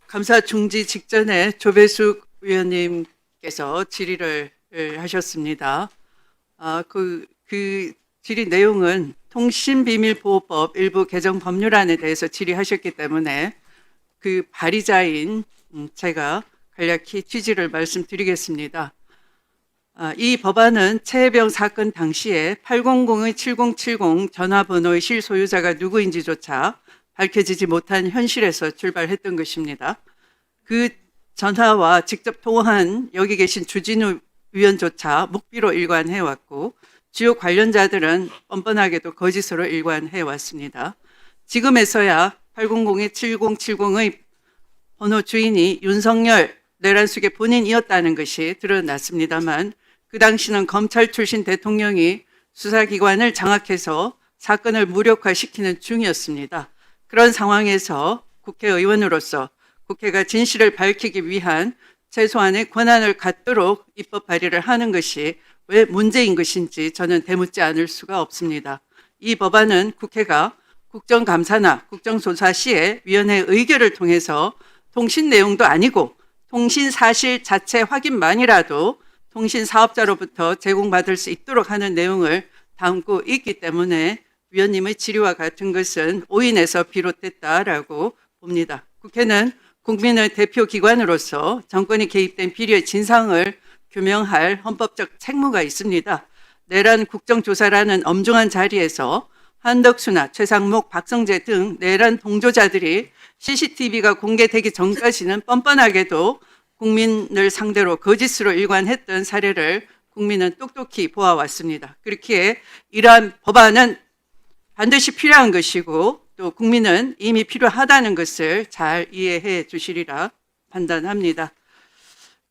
감사 중지 직전에 조배숙 위원님께서 질의를 하셨습니다. 그 질의 내용은 통신비밀보호법 일부 개정 법률안에 대해서 질의하셨기 때문에 그 발의자인 제가 간략히 취지를 말씀드리겠습니다. 이 법안은 최혜병 사건 당시에 800-7070 전화번호의 실소유자가 누구인지조차 밝혀지지 못한 현실에서 출발했던 것입니다. 그 전화와 직접 통화한 여기 계신 주진우 위원조차 묵비로 일관해왔고 주요 관련자들은 뻔뻔하게도 거짓으로 일관해왔습니다. 지금에서야 800-7070의 번호 주인이 윤석열 내란숙의 본인이었다는 것이 드러났습니다만 그 당시는 검찰 출신 대통령이 수사기관을 장악해서 사건을 무력화시키는 중이었습니다. 그런 상황에서 국회의원으로서 국회가 진실을 밝히기 위한 최소한의 권한을 갖도록 입법 발의를 하는 것이 왜 문제인 것인지 저는 되묻지 않을 수가 없습니다. 이 법안은 국회가 국정감사나 국정조사 시에 위원회 의결을 통해서 통신 내용도 아니고 통신 사실 자체 확인만이라도 통신 사업자로부터 제공받을 수 있도록 하는 내용을 담고 있기 때문에 위원님의 질의와 같은 것은 오인에서 비롯됐다라고 봅니다. 국회는 국민의 대표기관으로서 정권이 개입된 비리의 진상을 규명할 헌법적 책무가 있습니다. 내란 국정조사라는 엄중한 자리에서 한덕수나 최상목, 박성재 등 내란 동조자들이 CCTV가 공개되기 전까지는 뻔뻔하게도 국민을 상대로 거짓으로 일관했던 사례를 국민은 똑똑히 보아왔습니다. 그렇기에 이러한 법안은 반드시 필요한 것이고 또 국민은 이미 필요하다는 것을 잘 이해해 주시리라 판단합니다.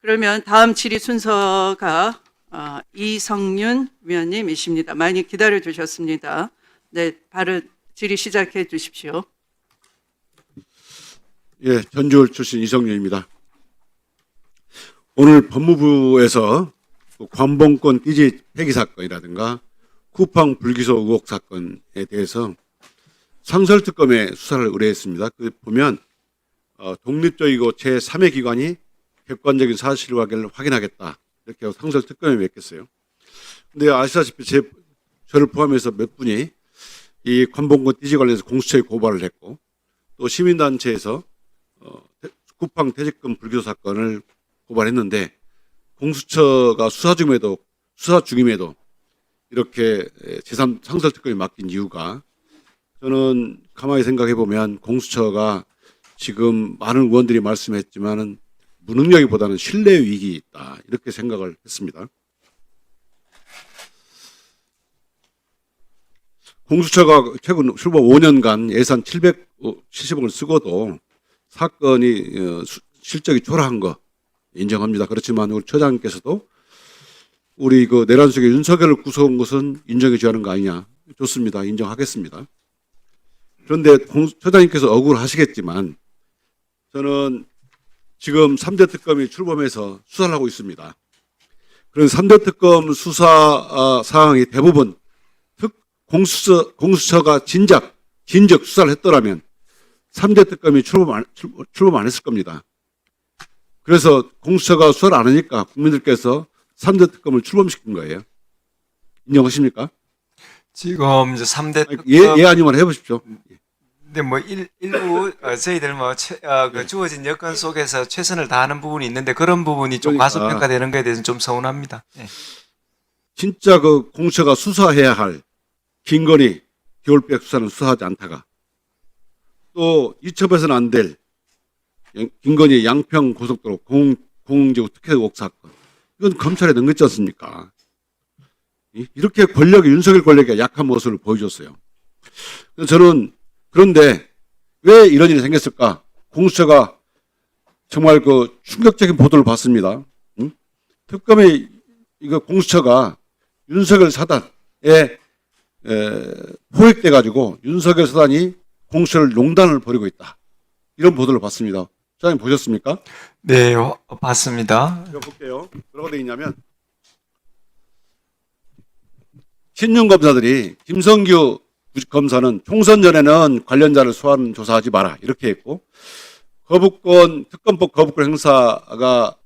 그러면 다음 질의 순서가 이성윤 위원님이십니다. 많이 기다려 주셨습니다. 네, 바로 질의 시작해 주십시오. 예, 전주울 출신 이성윤입니다. 오늘 법무부에서 관봉권 띠지 폐기 사건이라든가 쿠팡 불기소 의혹 사건에 대해서 상설특검에 수사를 의뢰했습니다. 그 보면 독립적이고 제3의 기관이 객관적인 사실관계를 확인하겠다 이렇게 상설특검에 맺겠어요. 근데 아시다시피 저를 포함해서 몇 분이 이 관봉권 띠지 관련해서 공수처에 고발을 했고 또 시민단체에서 쿠팡 퇴직금 불기소 사건을 고발했는데 공수처가 수사 중임에도 이렇게 제3상설특검에 맡긴 이유가 저는 가만히 생각해 보면 공수처가 지금 많은 의원들이 말씀했지만은 무능력이보다는 신뢰 위기 있다 이렇게 생각을 했습니다. 공수처가 최근 출범 5년간 예산 770억을 쓰고도 사건이 실적이 초라한 거 인정합니다. 그렇지만 우리 처장님께서도 우리 그 내란 속에 윤석열을 구속한 것은 인정해 줘야 하는 거 아니냐. 좋습니다. 인정하겠습니다. 그런데 처장님께서 억울하시겠지만 저는 지금 3대 특검이 출범해서 수사를 하고 있습니다. 그런 3대 특검 수사 사항이 대부분 공수처가 진작 수사를 했더라면 3대 특검이 출범 안 했을 겁니다. 그래서 공수처가 수사를 안 하니까 국민들께서 3대 특검을 출범시킨 거예요. 인정하십니까? 지금 이제 3대 특검. 예 아니면 해보십시오. 근데 뭐 일부 저희들 뭐 그 주어진 여건 속에서 최선을 다하는 부분이 있는데 그런 부분이 좀 그러니까, 과소평가되는 것에 대해서는 좀 서운합니다. 네. 진짜 그 공수처가 수사해야 할 김건희 겨울백 수사는 수사하지 않다가 또 이첩해서는 안 될 김건희 양평 고속도로 공공지구 특혜 의혹 사건 이건 검찰에 넘겼지 않습니까? 이렇게 윤석열 권력이 약한 모습을 보여줬어요. 저는 그런데 왜 이런 일이 생겼을까? 공수처가 정말 그 충격적인 보도를 봤습니다. 특검이 이거 공수처가 윤석열 사단에 포획돼가지고 윤석열 사단이 공수처를 농단을 벌이고 있다. 이런 보도를 봤습니다. 소장님 보셨습니까? 네, 봤습니다. 제가 볼게요. 뭐라고 되어 있냐면 신윤 검사들이 김성규 검사는 총선 전에는 관련자를 소환 조사하지 마라 이렇게 했고 거부권 특검법 거부권 행사가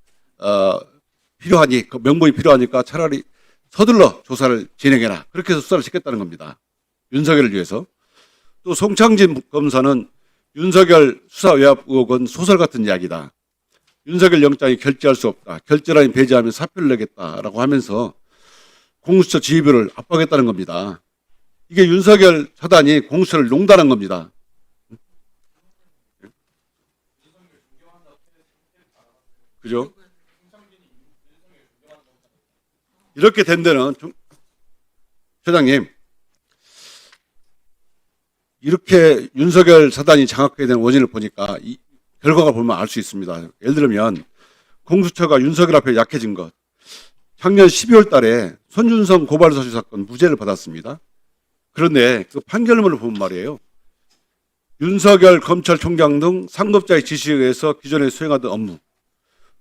필요하니 그 명분이 필요하니까 차라리 서둘러 조사를 진행해라 그렇게 해서 수사를 시켰다는 겁니다. 윤석열을 위해서. 또 송창진 검사는 윤석열 수사 외압 의혹은 소설 같은 이야기다. 윤석열 영장이 결재할 수 없다. 결재라인 배제하면 사표를 내겠다라고 하면서 공수처 지휘부를 압박했다는 겁니다. 이게 윤석열 사단이 공수처를 농단한 겁니다. 그죠? 이렇게 된 데는 회장님 이렇게 윤석열 사단이 장악하게 된 원인을 보니까 이 결과가 보면 알 수 있습니다. 예를 들면 공수처가 윤석열 앞에 약해진 것. 작년 12월 달에 손준성 고발사주 사건 무죄를 받았습니다. 그런데 그 판결문을 보면 말이에요. 윤석열 검찰총장 등 상급자의 지시에 의해서 기존에 수행하던 업무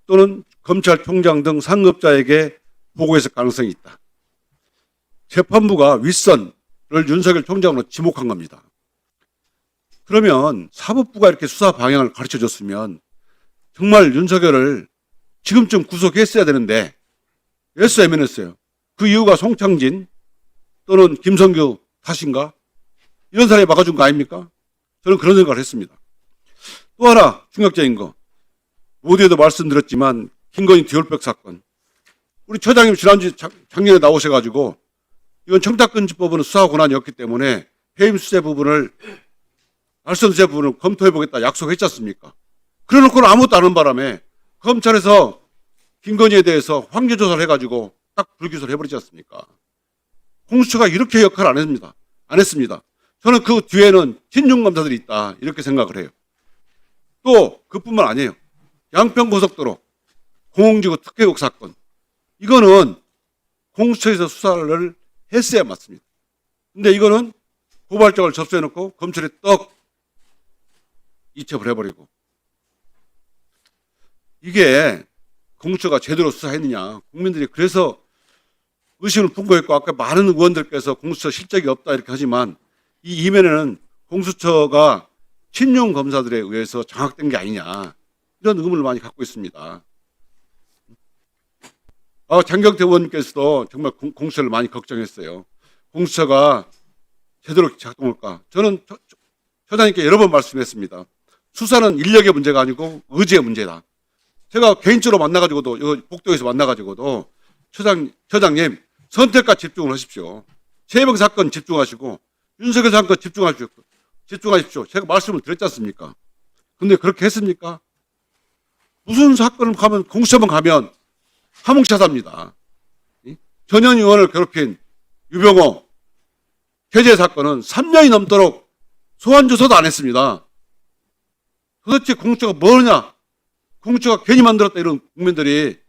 또는 검찰총장 등 상급자에게 보고했을 가능성이 있다. 재판부가 윗선을 윤석열 총장으로 지목한 겁니다. 그러면 사법부가 이렇게 수사 방향을 가르쳐 줬으면 정말 윤석열을 지금쯤 구속했어야 되는데 왜 애매했어요. 그 이유가 송창진 또는 김성규 탓인가? 이런 사람이 막아준 거 아닙니까? 저는 그런 생각을 했습니다. 또 하나 충격적인 거. 모두에도 말씀드렸지만 김건희 듀얼백 사건. 우리 처장님 지난주 작년에 나오셔가지고 이건 청탁금지법은 수사 권한이 없기 때문에 해임 수재 부분을 알선 수재 부분을 검토해보겠다 약속했지 않습니까? 그래놓고는 아무것도 안 한 바람에 검찰에서 김건희에 대해서 황제조사를 해가지고 딱 불기소를 해버리지 않습니까? 공수처가 이렇게 역할을 안 했습니다. 안 했습니다. 저는 그 뒤에는 친중 검사들이 있다 이렇게 생각을 해요. 또 그뿐만 아니에요. 양평고속도로 공홍지구 특혜국 사건 이거는 공수처에서 수사를 했어야 맞습니다. 근데 이거는 고발장을 접수해놓고 검찰에 떡 이첩을 해버리고 이게 공수처가 제대로 수사했느냐 국민들이 그래서 의심을 품고 있고 아까 많은 의원들께서 공수처 실적이 없다 이렇게 하지만 이 이면에는 공수처가 친용 검사들에 의해서 장악된 게 아니냐 이런 의문을 많이 갖고 있습니다. 장경태 의원님께서도 정말 공수처를 많이 걱정했어요. 공수처가 제대로 작동할까? 저는 처장님께 여러 번 말씀했습니다. 수사는 인력의 문제가 아니고 의지의 문제다. 제가 개인적으로 만나가지고도 복도에서 만나가지고도 처장님 선택과 집중을 하십시오. 최혜병 사건 집중하시고 윤석열 사건 집중하십시오. 제가 말씀을 드렸지 않습니까? 근데 그렇게 했습니까? 무슨 사건을 가면 공수처만 가면 하몽차사입니다. 전현 의원을 괴롭힌 유병호 해제 사건은 3년이 넘도록 소환 조사도 안 했습니다. 도대체 공수처가 뭐냐? 공수처가 괜히 만들었다 이런 국민들이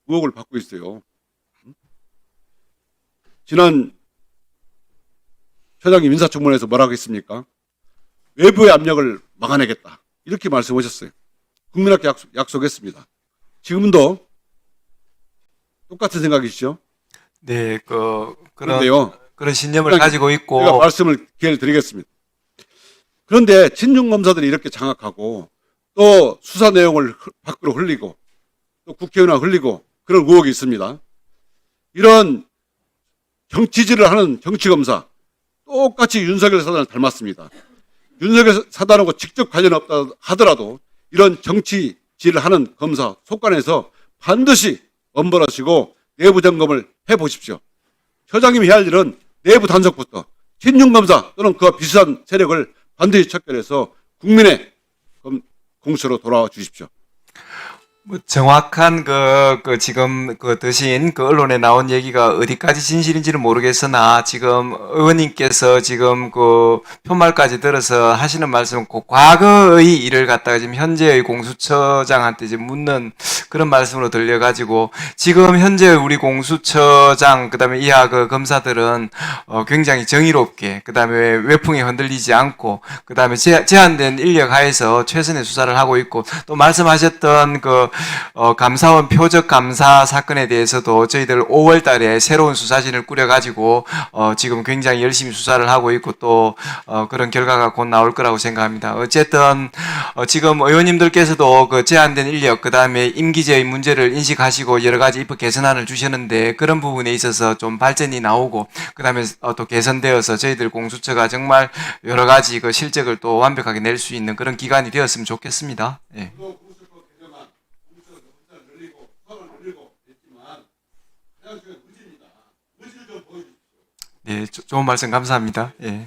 의혹을 받고 있어요. 지난 처장님 인사청문회에서 뭐라고 했습니까? 외부의 압력을 막아내겠다. 이렇게 말씀하셨어요. 국민학교 약속했습니다. 지금도 똑같은 생각이시죠? 네, 그런데요. 그런 신념을 가지고 있고. 제가 말씀을 기회를 드리겠습니다. 그런데 친중 검사들이 이렇게 장악하고 또 수사 내용을 밖으로 흘리고 또 국회의원을 흘리고 그런 의혹이 있습니다. 이런 정치질을 하는 정치검사 똑같이 윤석열 사단을 닮았습니다. 윤석열 사단하고 직접 관련 없다 하더라도 이런 정치질을 하는 검사 속간에서 반드시 엄벌하시고 내부 점검을 해보십시오. 처장님이 해야 할 일은 내부 단속부터 친중검사 또는 그와 비슷한 세력을 반드시 척결해서 국민의 공수로 돌아와 주십시오. 뭐 정확한 지금 드신 언론에 나온 얘기가 어디까지 진실인지는 모르겠으나 지금 의원님께서 지금 표말까지 들어서 하시는 말씀은 과거의 일을 갖다가 지금 현재의 공수처장한테 지금 묻는 그런 말씀으로 들려가지고 지금 현재 우리 공수처장 그다음에 이하 검사들은 굉장히 정의롭게 그다음에 외풍에 흔들리지 않고 그다음에 제한된 인력 하에서 최선의 수사를 하고 있고 또 말씀하셨던 감사원 표적 감사 사건에 대해서도 저희들 5월 달에 새로운 수사진을 꾸려가지고, 지금 굉장히 열심히 수사를 하고 있고 또, 그런 결과가 곧 나올 거라고 생각합니다. 어쨌든, 지금 의원님들께서도 제한된 인력, 그 다음에 임기제의 문제를 인식하시고 여러 가지 입법 개선안을 주셨는데 그런 부분에 있어서 좀 발전이 나오고, 그 다음에 또 개선되어서 저희들 공수처가 정말 여러 가지 실적을 또 완벽하게 낼 수 있는 그런 기관이 되었으면 좋겠습니다. 예. 예, 좋은 말씀 감사합니다. 예.